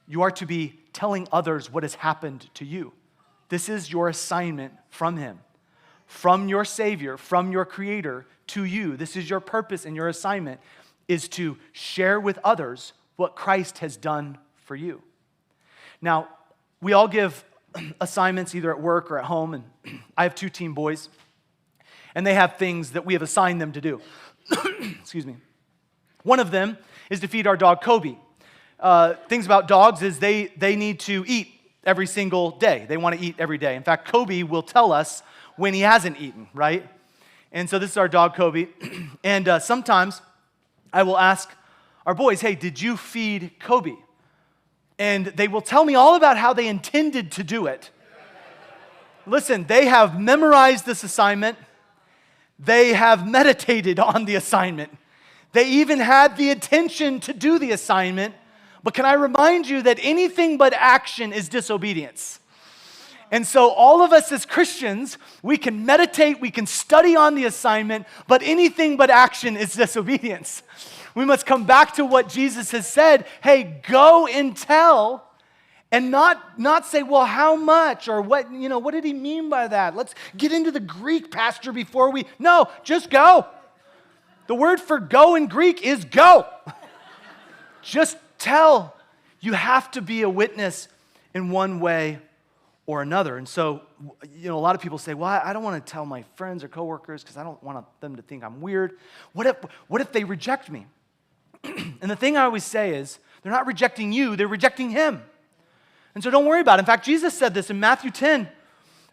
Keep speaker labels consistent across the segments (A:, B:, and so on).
A: You are to be telling others what has happened to you. This is your assignment from him, from your Savior, from your Creator to you. This is your purpose and your assignment is to share with others what Christ has done for you. Now, we all give assignments either at work or at home, and I have 2 teen boys, and they have things that we have assigned them to do. Excuse me. One of them is to feed our dog Kobe. Things about dogs is they need to eat every single day. They want to eat every day. In fact, Kobe will tell us when he hasn't eaten, right? And so this is our dog Kobe. And sometimes I will ask our boys, hey, did you feed Kobe? And they will tell me all about how they intended to do it. Listen, they have memorized this assignment. They have meditated on the assignment. They even had the intention to do the assignment. But can I remind you that anything but action is disobedience? And so all of us as Christians, we can meditate, we can study on the assignment, but anything but action is disobedience. We must come back to what Jesus has said. Hey, go and tell, and not say, well, how much, or what did he mean by that? Let's get into the Greek, Pastor, before we... No, just go. The word for go in Greek is go. Just tell. You have to be a witness in one way or another. And so, a lot of people say, well, I don't want to tell my friends or coworkers because I don't want them to think I'm weird. What if they reject me? And the thing I always say is, they're not rejecting you, they're rejecting him. And so don't worry about it. In fact, Jesus said this in Matthew 10.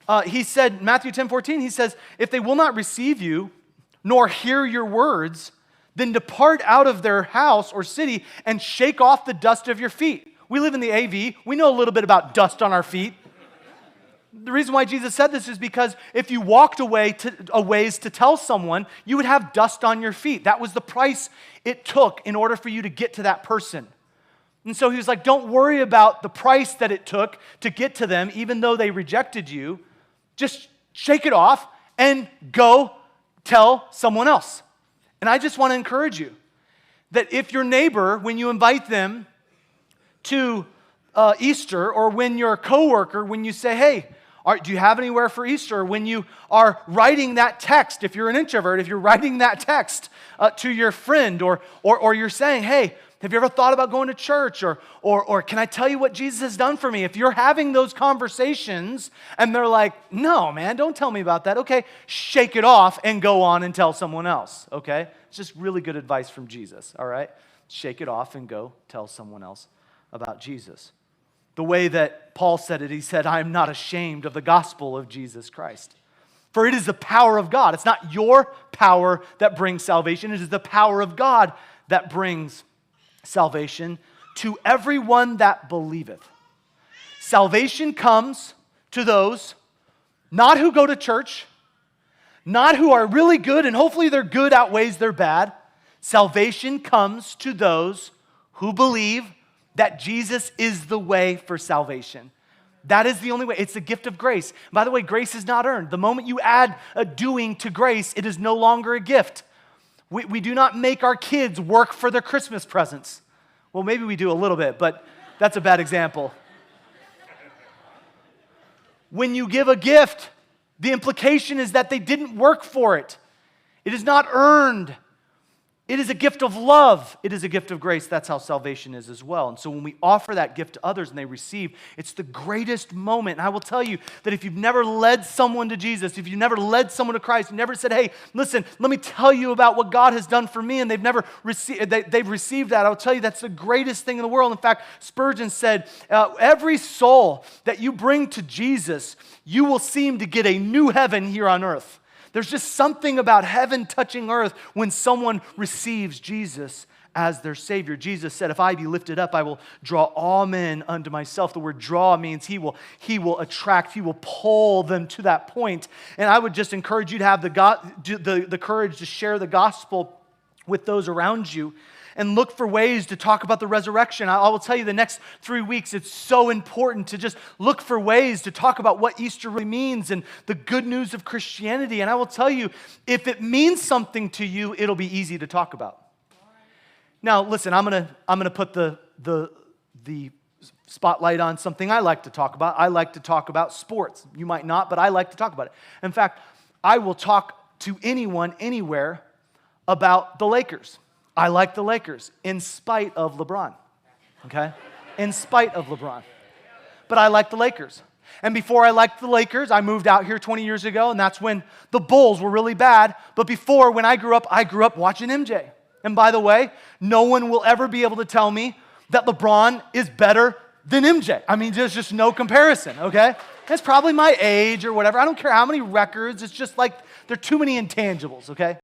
A: Matthew 10:14, he says, if they will not receive you, nor hear your words, then depart out of their house or city and shake off the dust of your feet. We live in the AV. We know a little bit about dust on our feet. The reason why Jesus said this is because if you walked a ways to tell someone, you would have dust on your feet. That was the price it took in order for you to get to that person. And so he was like, don't worry about the price that it took to get to them, even though they rejected you. Just shake it off and go tell someone else. And I just want to encourage you that if your neighbor, when you invite them to Easter, or when your coworker, when you say, hey, do you have anywhere for Easter? When you are writing that text, if you're an introvert, if you're writing that text to your friend, or you're saying, hey, have you ever thought about going to church? Or can I tell you what Jesus has done for me? If you're having those conversations and they're like, no, man, don't tell me about that. Okay, shake it off and go on and tell someone else, okay? It's just really good advice from Jesus, all right? Shake it off and go tell someone else about Jesus. The way that Paul said it, he said, I am not ashamed of the gospel of Jesus Christ. For it is the power of God. It's not your power that brings salvation. It is the power of God that brings salvation to everyone that believeth. Salvation comes to those not who go to church, not who are really good, and hopefully their good outweighs their bad. Salvation comes to those who believe that Jesus is the way for salvation. That is the only way. It's a gift of grace. By the way, grace is not earned. The moment you add a doing to grace, it is no longer a gift. We do not make our kids work for their Christmas presents. Well, maybe we do a little bit, but that's a bad example. When you give a gift, the implication is that they didn't work for it. It is not earned. It is a gift of love. It is a gift of grace. That's how salvation is as well. And so when we offer that gift to others and they receive, it's the greatest moment. And I will tell you that if you've never led someone to Jesus, if you've never led someone to Christ, you never said, hey, listen, let me tell you about what God has done for me, and they've never received that, I'll tell you that's the greatest thing in the world. In fact, Spurgeon said, every soul that you bring to Jesus, you will seem to get a new heaven here on earth. There's just something about heaven touching earth when someone receives Jesus as their Savior. Jesus said, if I be lifted up, I will draw all men unto myself. The word draw means he will attract, he will pull them to that point. And I would just encourage you to have the courage to share the gospel with those around you and look for ways to talk about the resurrection. I will tell you the next 3 weeks, it's so important to just look for ways to talk about what Easter really means and the good news of Christianity. And I will tell you, if it means something to you, it'll be easy to talk about. Now, listen, I'm gonna put the spotlight on something I like to talk about. I like to talk about sports. You might not, but I like to talk about it. In fact, I will talk to anyone, anywhere about the Lakers. I like the Lakers in spite of LeBron, okay? In spite of LeBron. But I like the Lakers. And before I liked the Lakers, I moved out here 20 years ago, and that's when the Bulls were really bad. But before, when I grew up watching MJ. And by the way, no one will ever be able to tell me that LeBron is better than MJ. I mean, there's just no comparison, okay? It's probably my age or whatever. I don't care how many records. It's just like there are too many intangibles, okay?